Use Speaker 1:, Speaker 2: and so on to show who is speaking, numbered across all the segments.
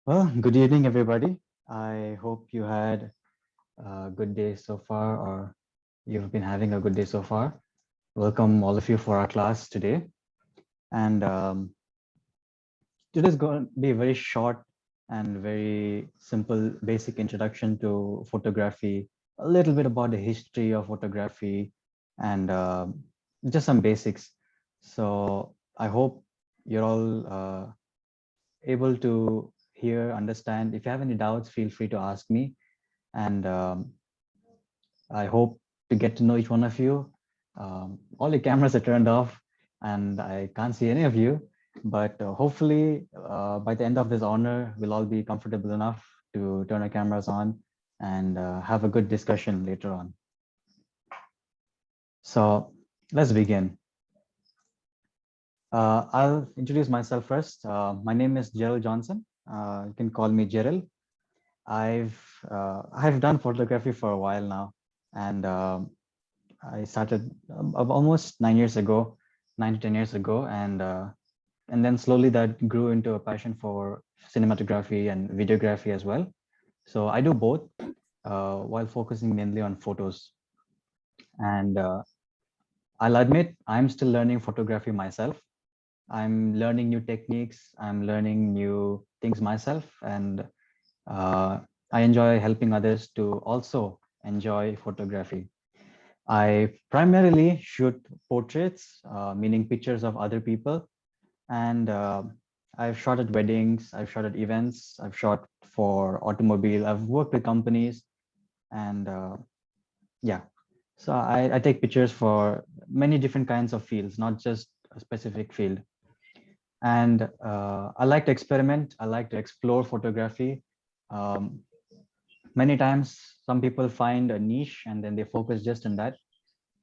Speaker 1: Well, good evening, everybody. I hope you had a good day so far, or you've been having a good day so far. Welcome, all of you, for our class today. And today's going to be a very short and very simple, basic introduction to photography, a little bit about the history of photography, and just some basics. So I hope you're all able to hear, understand. If you have any doubts, feel free to ask me. And I hope to get to know each one of you. All your cameras are turned off and I can't see any of you, but hopefully by the end of this honor, we'll all be comfortable enough to turn our cameras on and have a good discussion later on. So let's begin. I'll introduce myself first. My name is Gerald Johnson. You can call me Gerald. I've done photography for a while now, and I started almost 9 years ago, 9 to 10 years ago, and then slowly that grew into a passion for cinematography and videography as well. So I do both while focusing mainly on photos. And I'll admit I'm still learning photography myself. I'm learning new techniques. I'm learning new things myself, and uh, I enjoy helping others to also enjoy photography. I primarily shoot portraits, meaning pictures of other people. And I've shot at weddings, I've shot at events, I've shot for automobile, I've worked with companies. And yeah, so I take pictures for many different kinds of fields, not just a specific field. And I like to experiment, I like to explore photography. Um, Many times, some people find a niche and then they focus just on that.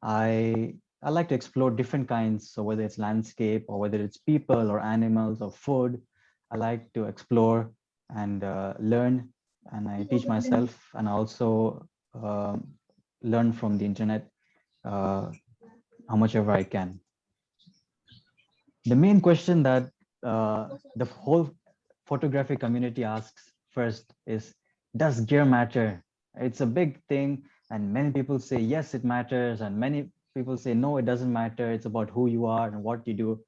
Speaker 1: I like to explore different kinds. So whether it's landscape or whether it's people or animals or food, I like to explore and learn. And I teach myself, and I also learn from the internet uh, how much ever I can. The main question that the whole photography community asks first is, does gear matter? It's a big thing, and many people say yes, it matters, and many people say no, it doesn't matter. It's about who you are and what you do.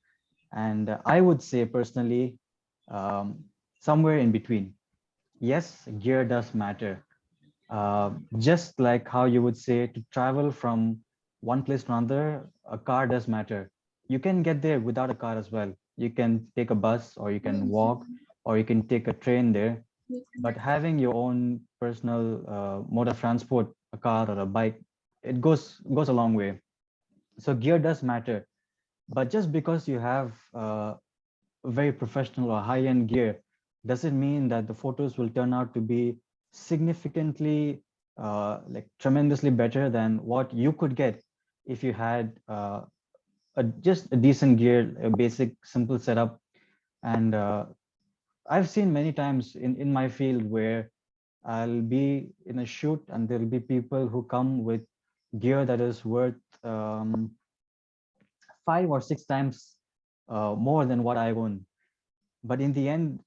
Speaker 1: And I would say personally, um, somewhere in between. Yes, gear does matter. Just like how you would say to travel from one place to another, a car does matter. You can get there without a car as well. You can take a bus, or you can walk, or you can take a train there. But having your own personal mode of transport, a car or a bike, it goes a long way. So gear does matter. But just because you have very professional or high-end gear, does it mean that the photos will turn out to be significantly, like tremendously better than what you could get if you had just a decent gear, a basic, simple setup? And I've seen many times in my field where I'll be in a shoot and there'll be people who come with gear that is worth 5 or 6 times more than what I own. But in the end,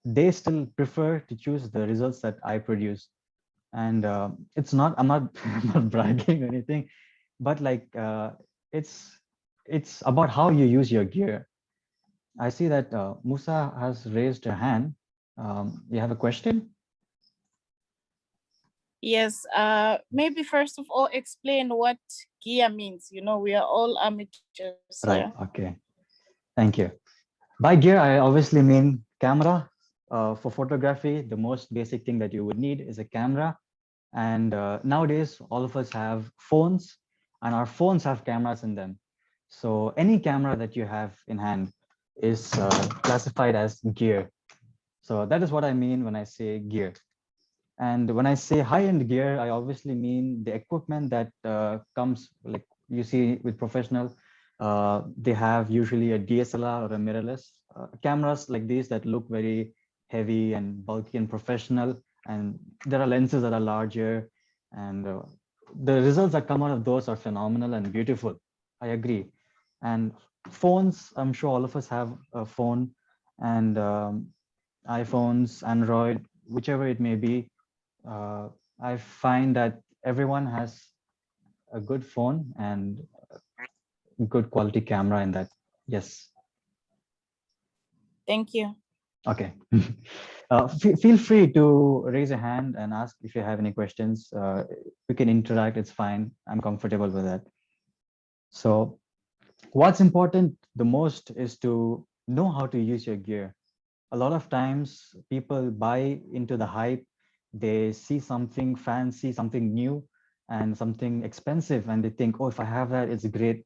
Speaker 1: they still prefer to choose the results that I produce. And it's not, I'm not, I'm not bragging or anything, but like it's it's about how you use your gear. I see that Musa has raised her hand. You have a question?
Speaker 2: Yes, maybe first of all, explain what gear means. We are all amateurs here.
Speaker 1: Right. Okay. Thank you. By gear, I obviously mean camera. For photography, the most basic thing that you would need is a camera. And nowadays, all of us have phones, and our phones have cameras in them. So any camera that you have in hand is classified as gear. So that is what I mean when I say gear. And when I say high-end gear, I obviously mean the equipment that comes, like you see with professional, they have usually a DSLR or a mirrorless cameras like these that look very heavy and bulky and professional. And there are lenses that are larger, and the results that come out of those are phenomenal and beautiful. I agree. And phones, I'm sure all of us have a phone, and iPhones, Android, whichever it may be. Uh, I find that everyone has a good phone and good quality camera in that. Yes.
Speaker 2: Thank you.
Speaker 1: Okay. Feel free to raise a hand and ask if you have any questions. We can interact. It's fine. I'm comfortable with that. So what's important the most is to know how to use your gear. A lot of times people buy into the hype. They see something fancy, something new, and something expensive, and they think, oh, if I have that, it's great.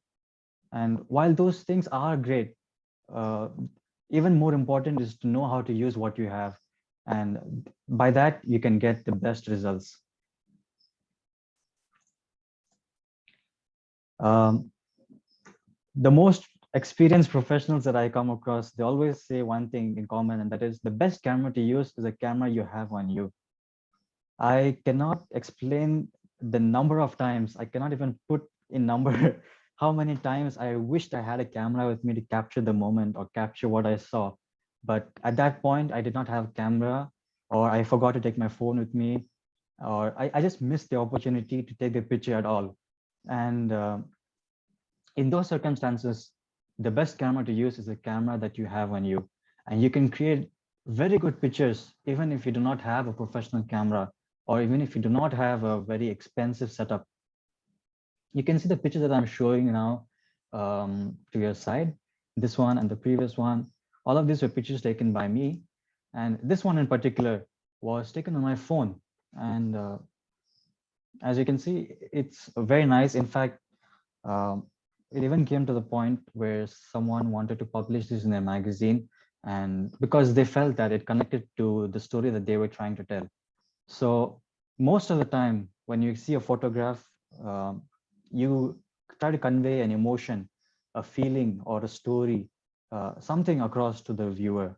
Speaker 1: And while those things are great, uh, even more important is to know how to use what you have. And by that, you can get the best results. Um, the most experienced professionals that I come across, they always say one thing in common, and that is the best camera to use is a camera you have on you. I cannot explain the number of times, I cannot even put in number how many times I wished I had a camera with me to capture the moment or capture what I saw. But at that point, I did not have a camera, or I forgot to take my phone with me, or I just missed the opportunity to take the picture at all. And in those circumstances, the best camera to use is a camera that you have on you. And you can create very good pictures, even if you do not have a professional camera, or even if you do not have a very expensive setup. You can see the picture that I'm showing now to your side, this one and the previous one. All of these were pictures taken by me. And this one in particular was taken on my phone. And as you can see, it's very nice. In fact, um, it even came to the point where someone wanted to publish this in a magazine, and because they felt that it connected to the story that they were trying to tell. So most of the time, when you see a photograph, um, you try to convey an emotion, a feeling, or a story, something across to the viewer.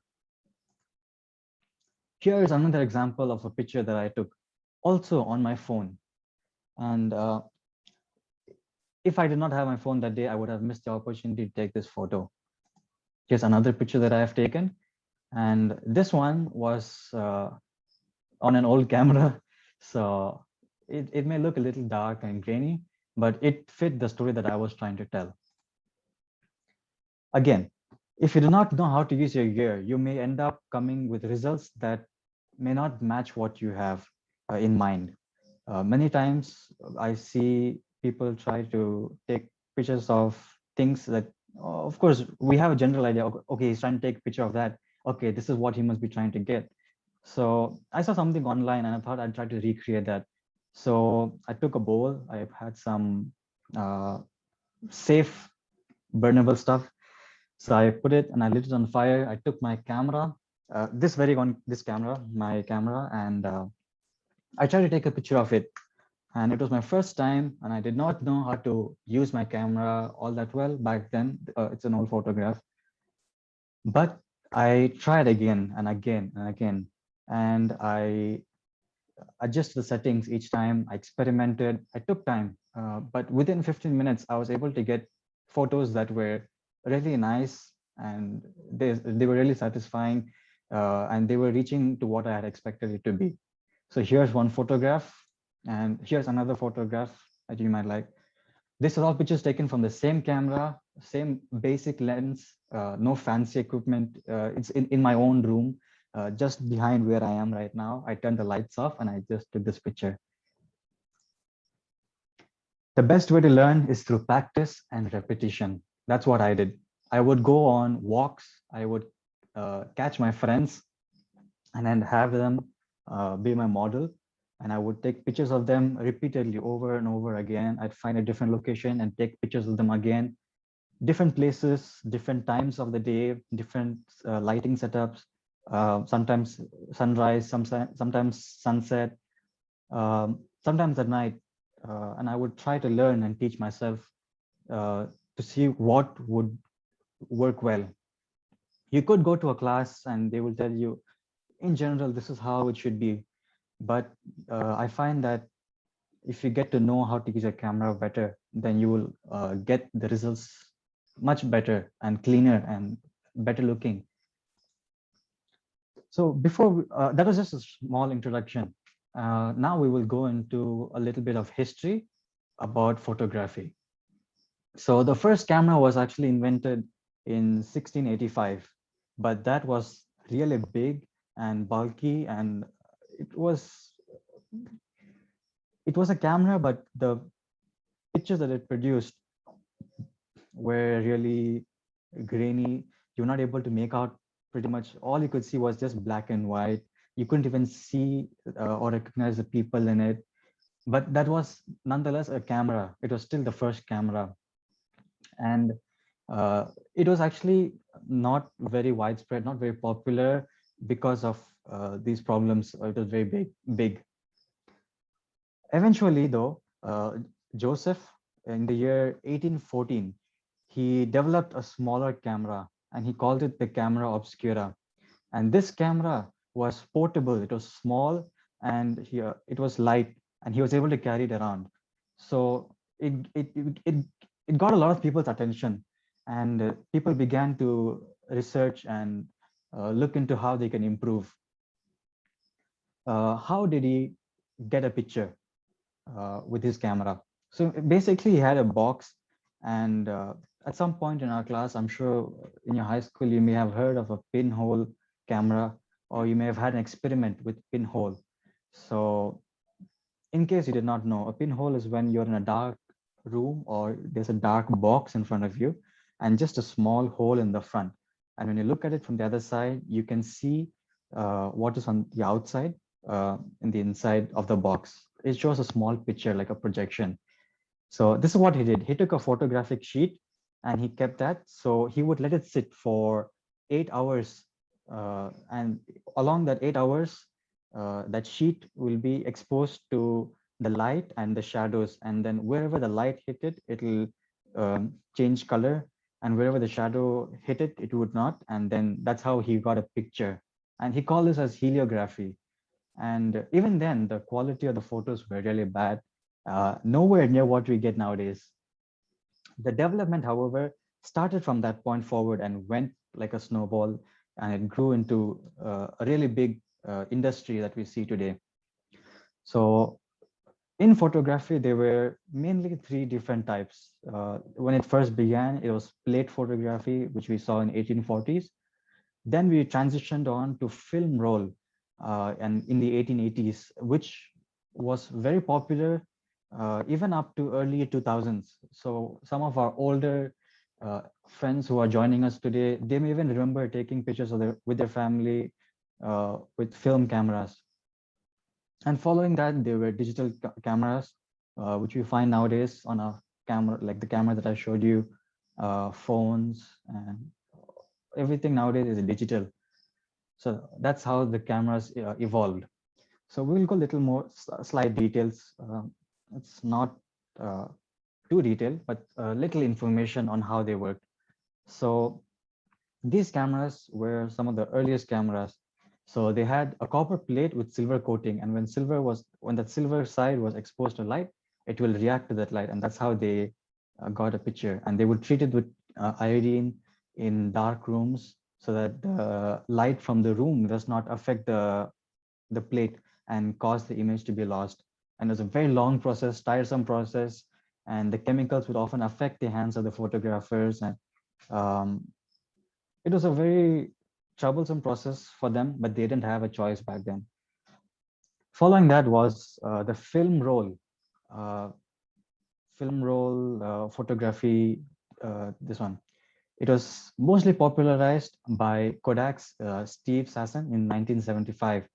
Speaker 1: Here is another example of a picture that I took, also on my phone. And if I did not have my phone that day, I would have missed the opportunity to take this photo. Here's another picture that I have taken. And this one was on an old camera. So it may look a little dark and grainy, but it fit the story that I was trying to tell. Again, if you do not know how to use your gear, you may end up coming with results that may not match what you have in mind. Many times I see people try to take pictures of things that, of course, we have a general idea. Okay, he's trying to take a picture of that. Okay, this is what he must be trying to get. So I saw something online and I thought I'd try to recreate that. So I took a bowl. I had some safe burnable stuff. So I put it and I lit it on fire. I took my camera, this camera, my camera, and I tried to take a picture of it. And it was my first time, and I did not know how to use my camera all that well back then. It's an old photograph, but I tried again and again and again, and I adjusted the settings each time. I experimented. I took time, but within 15 minutes, I was able to get photos that were really nice, and they were really satisfying, and they were reaching to what I had expected it to be. So here's one photograph, and here's another photograph that you might like. This are all pictures taken from the same camera, same basic lens, no fancy equipment. It's in my own room, just behind where I am right now. I turned the lights off and I just took this picture. The best way to learn is through practice and repetition. That's what I did. I would go on walks. I would catch my friends and then have them be my model. And I would take pictures of them repeatedly over and over again. I'd find a different location and take pictures of them again, different places, different times of the day, different lighting setups, sometimes sunrise, sometimes sunset, sometimes at night. And I would try to learn and teach myself to see what would work well. You could go to a class and they will tell you, in general, this is how it should be. But I find that if you get to know how to use a camera better, then you will get the results much better and cleaner and better looking. So that was just a small introduction. Now we will go into a little bit of history about photography. So the first camera was actually invented in 1685, but that was really big and bulky, and it was it was a camera, but the pictures that it produced were really grainy. You're not able to make out pretty much. All you could see was just black and white. You couldn't even see or recognize the people in it. But that was nonetheless a camera. It was still the first camera. And it was actually not very widespread, not very popular because of these problems. It was very big. Eventually, though, Joseph, in the year 1814, he developed a smaller camera and he called it the camera obscura. And this camera was portable, it was small, and it was light, and he was able to carry it around. So it got a lot of people's attention, and people began to research and look into how they can improve. How did he get a picture with his camera? So basically, he had a box, and at some point in our class, I'm sure in your high school, you may have heard of a pinhole camera, or you may have had an experiment with pinhole. So, in case you did not know, a pinhole is when you're in a dark room or there's a dark box in front of you and just a small hole in the front. And when you look at it from the other side, you can see what is on the outside, in the inside of the box. It shows a small picture like a projection. So this is what he did. He took a photographic sheet and he kept that. So he would let it sit for 8 hours. And along that 8 hours, that sheet will be exposed to the light and the shadows. And then wherever the light hit it, it'll change color. And wherever the shadow hit it, it would not. And then that's how he got a picture. And he called this as heliography. And even then, the quality of the photos were really bad, nowhere near what we get nowadays. The development, however, started from that point forward and went like a snowball, and it grew into a really big industry that we see today. So in photography, there were mainly three different types. When it first began, it was plate photography, which we saw in 1840s. Then we transitioned on to film roll, and in the 1880s, which was very popular even up to early 2000s. So some of our older friends who are joining us today, they may even remember taking pictures with their family with film cameras. And following that, there were digital cameras, which we find nowadays on a camera, like the camera that I showed you, phones, and everything nowadays is digital. So that's how the cameras evolved. So we'll go a little more slight details. It's not uh, too detailed, but little information on how they work. So these cameras were some of the earliest cameras. So they had a copper plate with silver coating, and when that silver side was exposed to light, it will react to that light, and that's how they got a picture. And they would treat it with iodine in dark rooms so that the light from the room does not affect the plate and cause the image to be lost. And it was a very long process, tiresome process, and the chemicals would often affect the hands of the photographers. And um, it was a very troublesome process for them, but they didn't have a choice back then. Following that was the uh, film roll photography. This one. It was mostly popularized by Kodak's Steve Sasson in 1975.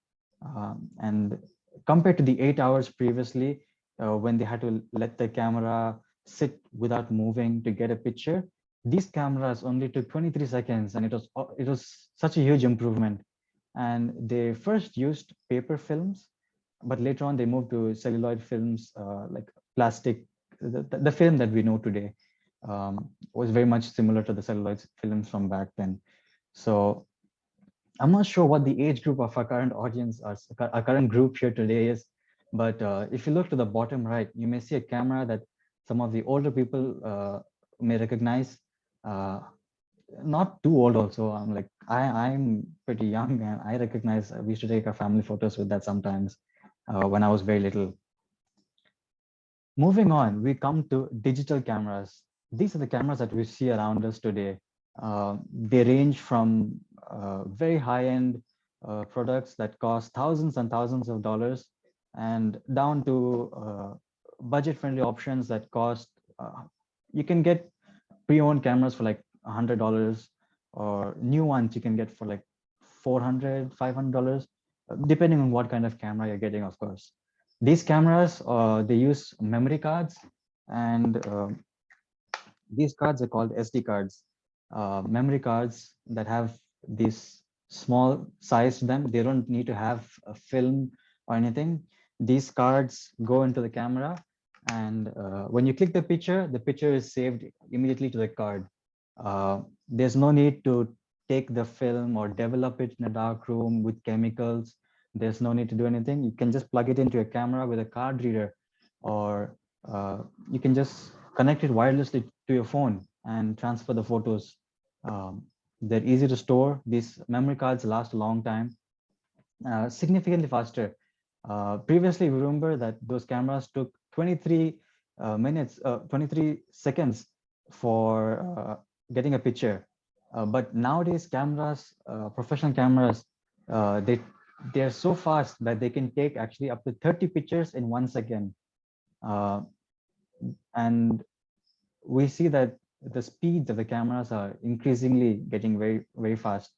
Speaker 1: And compared to the 8 hours previously, when they had to let the camera sit without moving to get a picture, these cameras only took 23 seconds, and it was such a huge improvement. And they first used paper films, but later on they moved to celluloid films, like plastic. The film that we know today was very much similar to the celluloid films from back then. So I'm not sure what the age group of our current audience, our current group here today is, but if you look to the bottom right, you may see a camera that some of the older people may recognize. Uh, not too old also. I'm pretty young, and I recognize we used to take our family photos with that sometimes when I was very little. Moving on, we come to digital cameras. These are the cameras that we see around us today. They range from very high-end products that cost thousands and thousands of dollars, and down to budget-friendly options that cost. You can get pre-owned cameras for like $100, or new ones you can get for like $400, $500, depending on what kind of camera you're getting, of course. These cameras, they use memory cards, and these cards are called SD cards, memory cards that have this small size to them. They don't need to have a film or anything. These cards go into the camera, and when you click the picture is saved immediately to the card. There's no need to take the film or develop it in a dark room with chemicals. There's no need to do anything. You can just plug it into your camera with a card reader, or you can just connect it wirelessly to your phone and transfer the photos. Um, they're easy to store. These memory cards last a long time, significantly faster. Previously, we remember that those cameras took 23 minutes, 23 seconds for getting a picture. But nowadays, cameras, professional cameras, they're so fast that they can take actually up to 30 pictures in 1 second. Uh, and we see that the speeds of the cameras are increasingly getting very, very fast.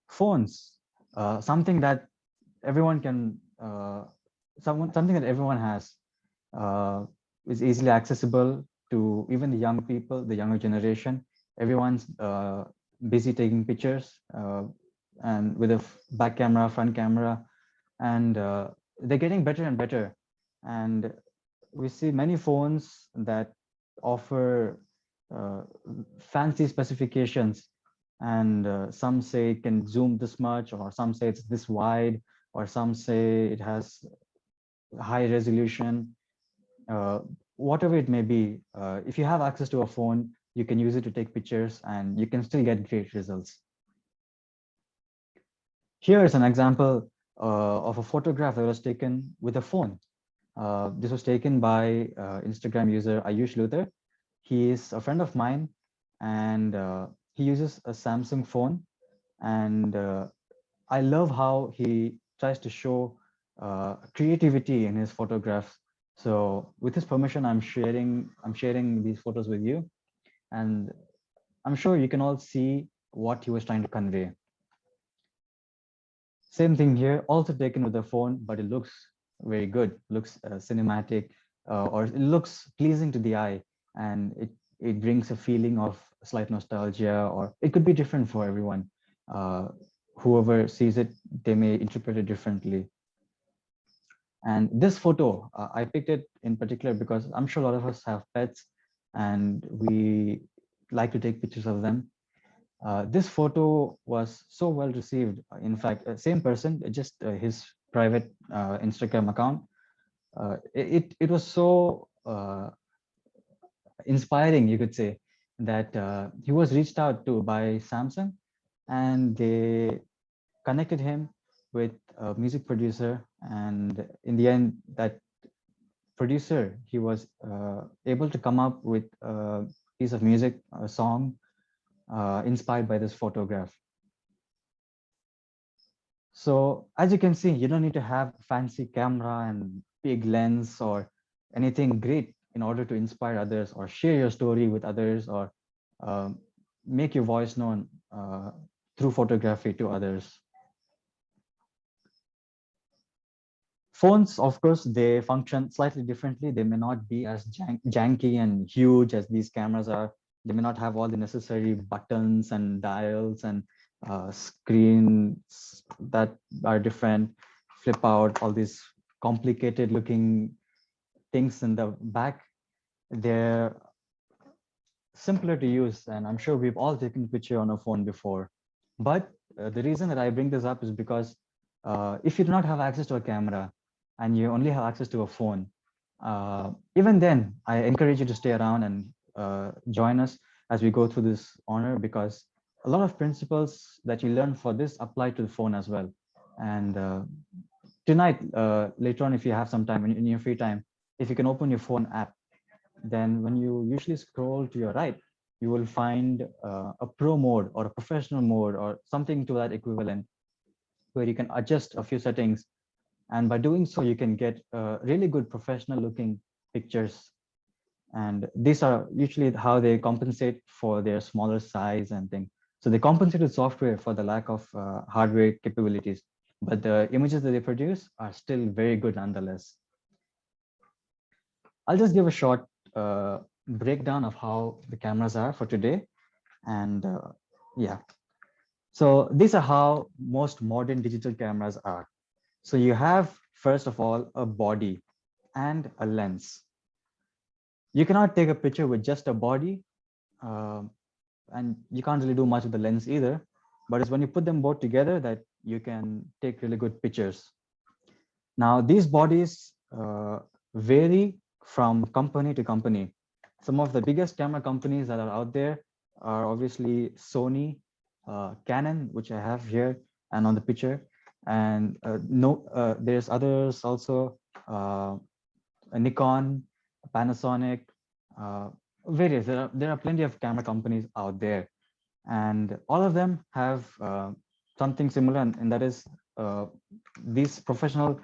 Speaker 1: Phones, something that everyone can, something that everyone has, uh, is easily accessible to even the young people, the younger generation. Everyone's busy taking pictures, and with a back camera, front camera, and they're getting better and better. And we see many phones that offer uh, fancy specifications, and some say it can zoom this much, or some say it's this wide, or some say it has high resolution. uh, Whatever it may be, if you have access to a phone, you can use it to take pictures, and you can still get great results. Here is an example of a photograph that was taken with a phone. This was taken by Instagram user Ayush Luther. He is a friend of mine, and he uses a Samsung phone. And I love how he tries to show creativity in his photographs. So, with his permission, I'm sharing these photos with you, and I'm sure you can all see what he was trying to convey. Same thing here, also taken with the phone, but it looks very good, looks cinematic, or it looks pleasing to the eye, and it brings a feeling of slight nostalgia, or it could be different for everyone. Uh, Whoever sees it, they may interpret it differently. And this photo, I picked it in particular because I'm sure a lot of us have pets, and we like to take pictures of them. This photo was so well received. In fact, same person, just his private Instagram account. It was so inspiring, you could say, that he was reached out to by Samsung, and they connected him with a music producer. And in the end, that producer, he was able to come up with a piece of music, a song inspired by this photograph. So as you can see, you don't need to have fancy camera and big lens or anything great in order to inspire others, or share your story with others, or um, make your voice known through photography to others. Phones, of course, they function slightly differently. They may not be as janky and huge as these cameras are. They may not have all the necessary buttons and dials and screens that are different, flip out, all these complicated looking things in the back. They're simpler to use, and I'm sure we've all taken a picture on a phone before. But the reason that I bring this up is because if you do not have access to a camera and you only have access to a phone, even then, I encourage you to stay around and join us. as we go through this honor, because a lot of principles that you learn for this apply to the phone as well. And tonight, later on, if you have some time in your free time, if you can open your phone app, then when you usually scroll to your right, you will find a pro mode or a professional mode or something to that equivalent, where you can adjust a few settings. And by doing so, you can get really good professional looking pictures. And these are usually how they compensate for their smaller size and thing. So they compensate with software for the lack of hardware capabilities, but the images that they produce are still very good nonetheless. I'll just give a short breakdown of how the cameras are for today. And yeah, so these are how most modern digital cameras are. So you have, first of all, a body and a lens. You cannot take a picture with just a body, um, and you can't really do much with the lens either. But it's when you put them both together that you can take really good pictures. Now, these bodies vary from company to company. Some of the biggest camera companies that are out there are obviously Sony, Canon, which I have here and on the picture. And no, there's others also, Nikon, Panasonic, uh, various. There are plenty of camera companies out there, and all of them have something similar, and that is these professional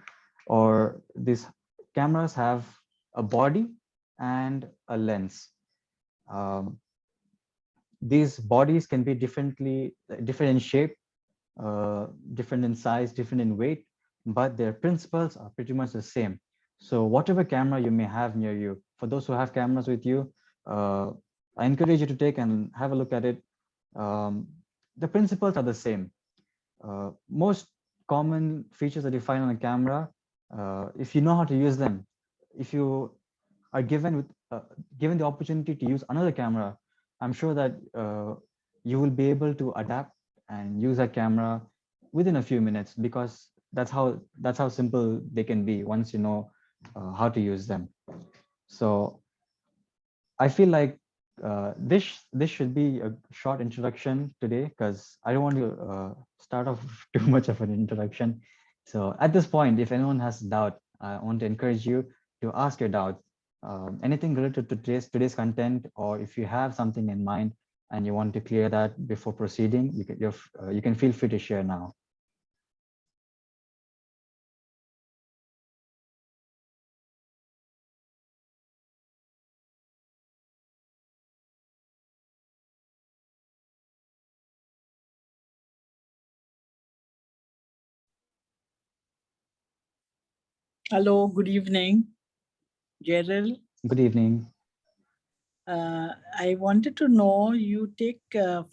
Speaker 1: or these cameras have a body and a lens. Um, these bodies can be different in shape, different in size, different in weight, but their principles are pretty much the same. So whatever camera you may have near you, for those who have cameras with you, I encourage you to take and have a look at it. Um, the principles are the same. Most common features that you find on a camera, if you know how to use them, if you are given the opportunity to use another camera, I'm sure that you will be able to adapt and use that camera within a few minutes, because that's how simple they can be once you know how to use them. So I feel like this should be a short introduction today, because I don't want to start off too much of an introduction. So at this point, if anyone has doubt, I want to encourage you to ask your doubts. Anything related to today's content, or if you have something in mind and you want to clear that before proceeding, you can feel free to share now.
Speaker 3: Hello, good evening, Gerald.
Speaker 1: Good evening.
Speaker 3: I wanted to know, you take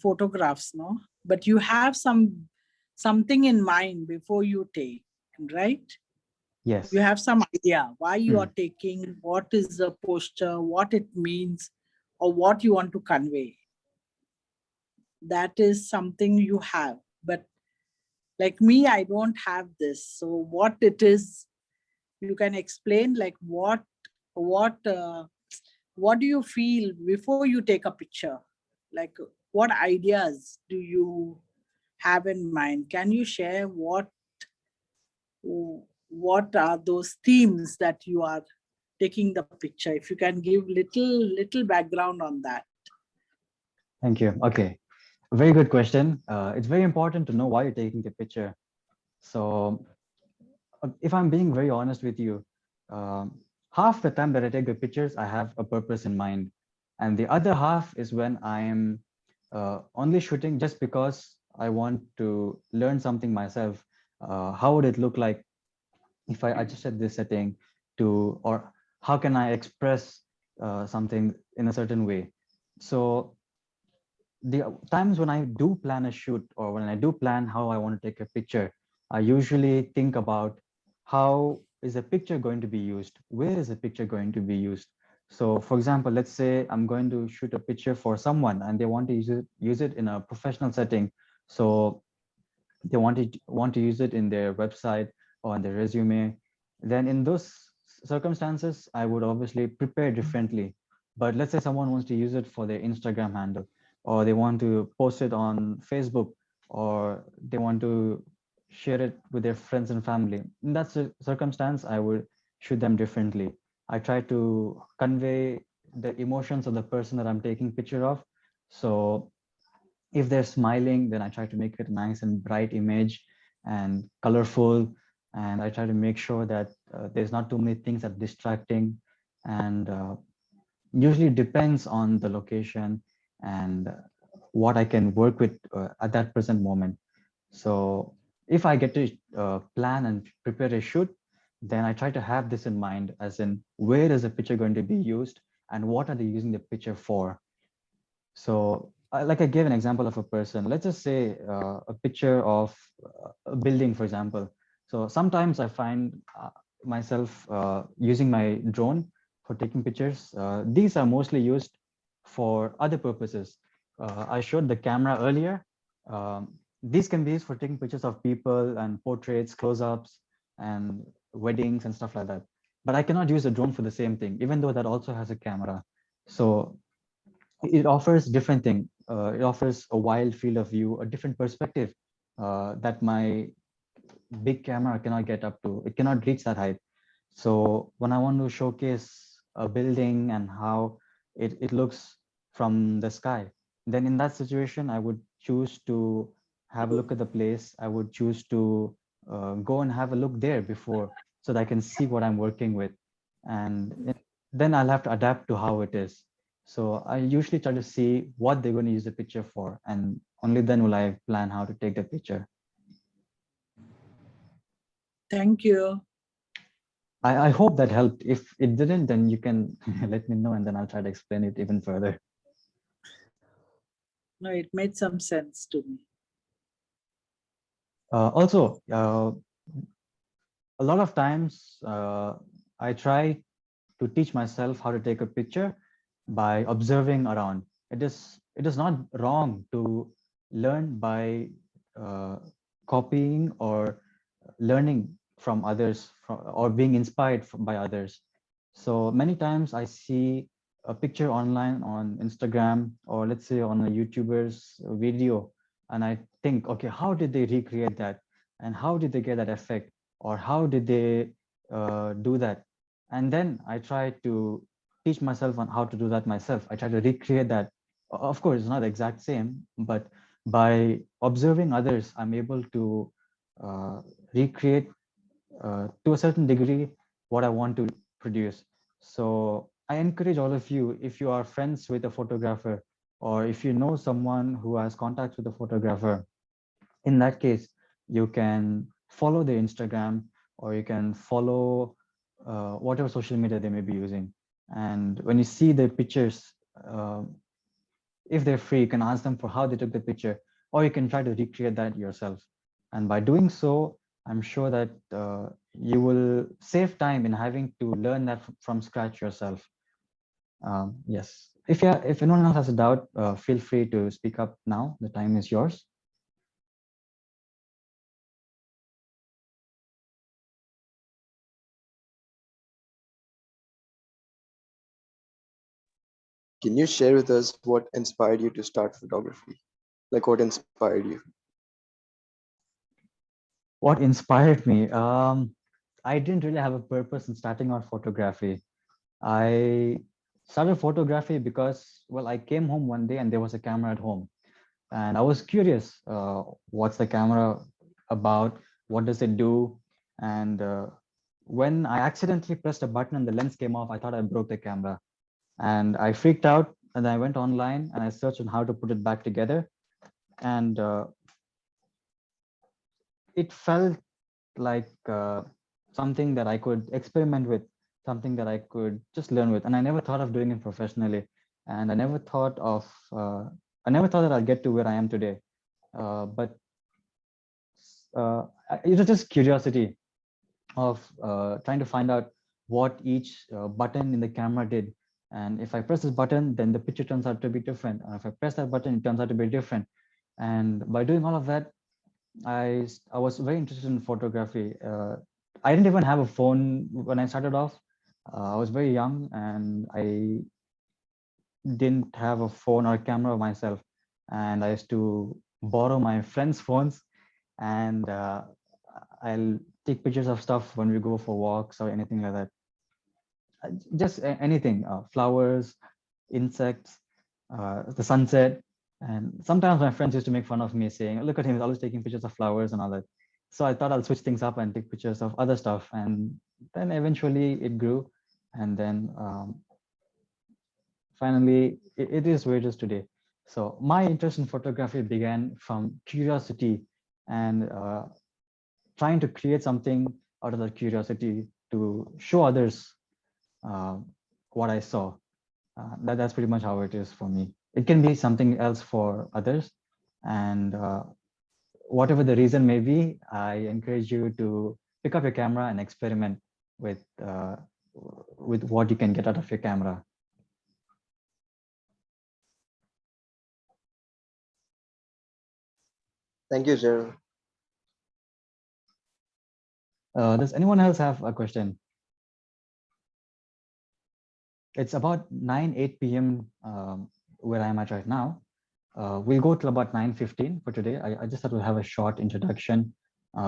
Speaker 3: photographs, no? But you have something in mind before you take, right?
Speaker 1: Yes.
Speaker 3: You have some idea why you
Speaker 1: Hmm.
Speaker 3: are taking, what is the posture, what it means, or what you want to convey. That is something you have. But like me, I don't have this. So what it is, you can explain, like what do you feel before you take a picture? Like, what ideas do you have in mind? Can you share what are those themes that you are taking the picture? If you can give little background on that.
Speaker 1: Thank you. Okay. Very good question. It's very important to know why you're taking the picture. So if I'm being very honest with you, half the time that I take the pictures, I have a purpose in mind. And the other half is when I am only shooting just because I want to learn something myself. How would it look like if I adjusted this setting to, or how can I express something in a certain way? So the times when I do plan a shoot, or when I do plan how I want to take a picture, I usually think about how is a picture going to be used? Where is a picture going to be used? So for example, let's say I'm going to shoot a picture for someone and they want to use it in a professional setting. So they want to use it in their website or on their resume. Then in those circumstances, I would obviously prepare differently. But let's say someone wants to use it for their Instagram handle, or they want to post it on Facebook, or they want to share it with their friends and family. In that circumstance, I would shoot them differently. I try to convey the emotions of the person that I'm taking picture of. So if they're smiling, then I try to make it a nice and bright image and colorful. And I try to make sure that there's not too many things that are distracting. And usually depends on the location and what I can work with at that present moment. So if I get to plan and prepare a shoot, then I try to have this in mind, as in where is the picture going to be used and what are they using the picture for. So like I gave an example of a person. Let's just say a picture of a building, for example. So sometimes I find myself using my drone for taking pictures. These are mostly used for other purposes. I showed the camera earlier. These can be used for taking pictures of people and portraits, close-ups, and weddings and stuff like that. But I cannot use a drone for the same thing, even though that also has a camera. So it offers different thing. It offers a wild field of view, a different perspective that my big camera cannot get up to. It cannot reach that height. So when I want to showcase a building and how it looks from the sky, then in that situation, I would choose to have a look at the place. I would choose to go and have a look there before, so that I can see what I'm working with. And then I'll have to adapt to how it is. So I usually try to see what they're going to use the picture for, and only then will I plan how to take the picture.
Speaker 3: Thank you.
Speaker 1: I hope that helped. If it didn't, then you can let me know, and then I'll try to explain it even further.
Speaker 3: No, it made some sense to me.
Speaker 1: Also, a lot of times I try to teach myself how to take a picture by observing around. It is not wrong to learn by uh, copying or learning from others, or being inspired by others. So many times I see a picture online on Instagram, or let's say on a YouTuber's video, and I think, okay, how did they recreate that? And how did they get that effect? Or how did they do that? And then I try to teach myself on how to do that myself. I try to recreate that. Of course, it's not the exact same, but by observing others, I'm able to recreate to a certain degree what I want to produce. So I encourage all of you, if you are friends with a photographer, or if you know someone who has contacts with a photographer, in that case, you can follow their Instagram, or you can follow whatever social media they may be using. And when you see their pictures, uh, if they're free, you can ask them for how they took the picture, or you can try to recreate that yourself. And by doing so, I'm sure that you will save time in having to learn that from scratch yourself. Yes. If anyone else has a doubt, feel free to speak up now. The time is yours.
Speaker 4: Can you share with us what inspired you to start photography? Like what inspired you?
Speaker 1: What inspired me? I didn't really have a purpose in starting out photography. I started photography because, well, I came home one day and there was a camera at home. And I was curious, what's the camera about? What does it do? And when I accidentally pressed a button and the lens came off, I thought I broke the camera. And I freaked out, and I went online and I searched on how to put it back together. And it felt like something that I could experiment with, something that I could just learn with. And I never thought of doing it professionally. And I never thought that I'd get to where I am today. But it was just curiosity of trying to find out what each button in the camera did. And if I press this button, then the picture turns out to be different. And if I press that button, it turns out to be different. And by doing all of that, I was very interested in photography. I didn't even have a phone when I started off. I was very young, and didn't have a phone or camera myself, and I used to borrow my friends' phones, and I'll take pictures of stuff when we go for walks or anything like that. Just anything, flowers, insects, the sunset. And sometimes my friends used to make fun of me saying, look at him, he's always taking pictures of flowers and all that. So I thought I'll switch things up and take pictures of other stuff. And then eventually it grew. And then finally, it is where it is today. So my interest in photography began from curiosity and trying to create something out of that curiosity to show others uh, what I saw. That's pretty much how it is for me. It can be something else for others. And whatever the reason may be, I encourage you to pick up your camera and experiment with what you can get out of your camera.
Speaker 4: Thank you, Gerald.
Speaker 1: Does anyone else have a question? It's about 8 p.m. Where I am at right now. We'll go till about 9:15 for today. I just thought we'll have a short introduction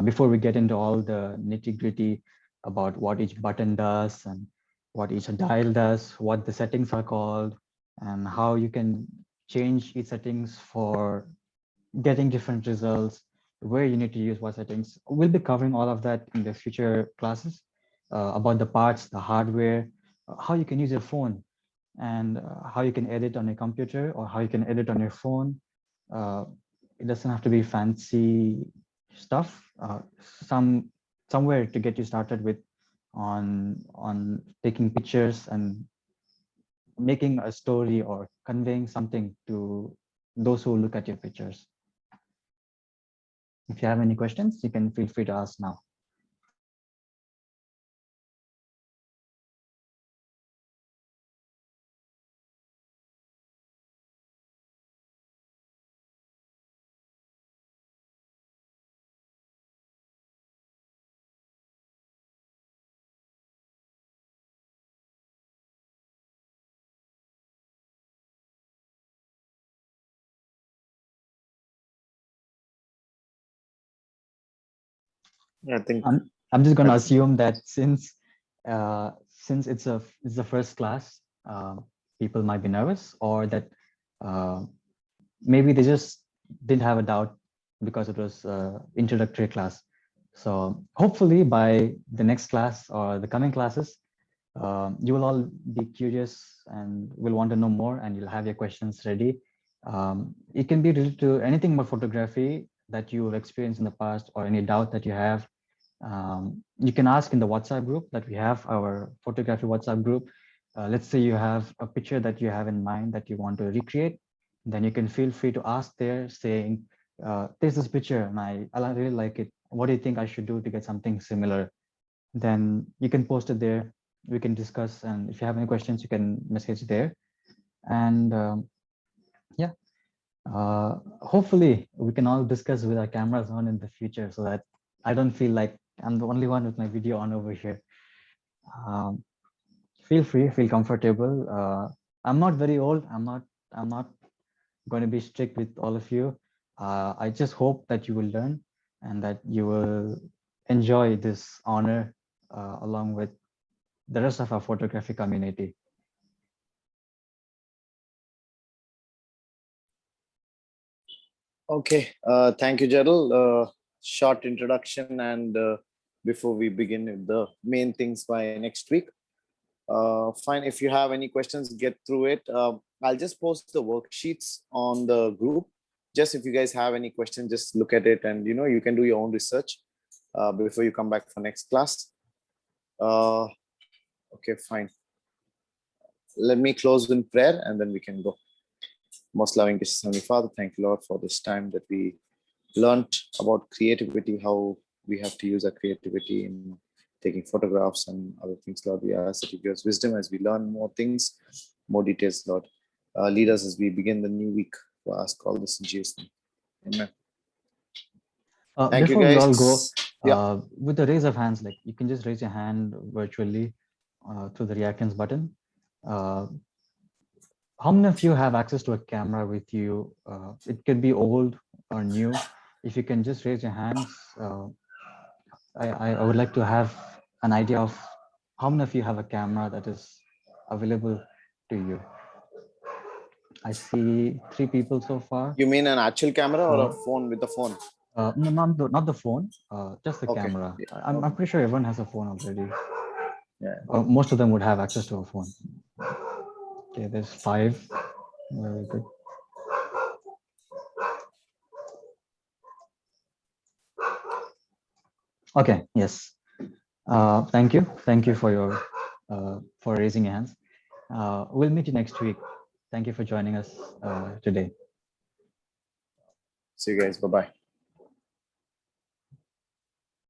Speaker 1: before we get into all the nitty-gritty about what each button does and what each dial does, what the settings are called, and how you can change each settings for getting different results, where you need to use what settings. We'll be covering all of that in the future classes about the parts, the hardware, how you can use your phone, and how you can edit on your computer or how you can edit on your phone. Uh, it doesn't have to be fancy stuff. Somewhere to get you started with on taking pictures and making a story or conveying something to those who look at your pictures. If you have any questions, you can feel free to ask now.
Speaker 5: I think
Speaker 1: I'm just going to
Speaker 5: that's
Speaker 1: assume that since it's the first class, people might be nervous, or that uh, maybe they just didn't have a doubt because it was introductory class. So hopefully by the next class or the coming classes, you will all be curious and will want to know more, and you'll have your questions ready. It can be related to anything about photography that you've experienced in the past, or any doubt that you have. You can ask in the WhatsApp group that we have, our photography WhatsApp group. Let's say you have a picture that you have in mind that you want to recreate, then you can feel free to ask there saying, there's this picture and I really like it. What do you think I should do to get something similar? Then you can post it there. We can discuss. And if you have any questions, you can message there. And yeah, hopefully we can all discuss with our cameras on in the future so that I don't feel like I'm the only one with my video on over here. Feel free, feel comfortable. I'm not very old. I'm not going to be strict with all of you. I just hope that you will learn and that you will enjoy this honor along with the rest of our photography community.
Speaker 5: okay. Thank you, Gerald. Short introduction, and before we begin with the main things by next week. Fine. If you have any questions, get through it. I'll just post the worksheets on the group. Just if you guys have any questions, just look at it, and you can do your own research before you come back for next class. Okay, fine. Let me close in prayer, and then we can go. Most loving gracious Heavenly Father, thank you, Lord, for this time that we learned about creativity, how we have to use our creativity in taking photographs and other things. Lord, we ask that you give us wisdom as we learn more things, more details, Lord. Lead us as we begin the new week. We ask all this in Jesus' name. Amen. Thank you,
Speaker 1: Before we
Speaker 5: guys.
Speaker 1: all go,
Speaker 5: Yeah.
Speaker 1: with the raise of hands, like you can just raise your hand virtually through the reactions button. how many of you have access to a camera with you? It could be old or new. If you can just raise your hands, I would like to have an idea of how many of you have a camera that is available to you. I see 3 people so far.
Speaker 5: You mean an actual camera or a
Speaker 1: Four.
Speaker 5: phone with the phone?
Speaker 1: No, not the phone, just the
Speaker 5: Okay.
Speaker 1: camera.
Speaker 5: Yeah,
Speaker 1: I'm
Speaker 5: okay.
Speaker 1: pretty sure everyone has a phone already.
Speaker 5: Yeah.
Speaker 1: Most of them would have access to a phone. Okay, there's 5. Very good. Okay, yes. Thank you. Thank you for your for raising your hands. We'll meet you next week. Thank you for joining us today.
Speaker 5: See you guys. Bye-bye.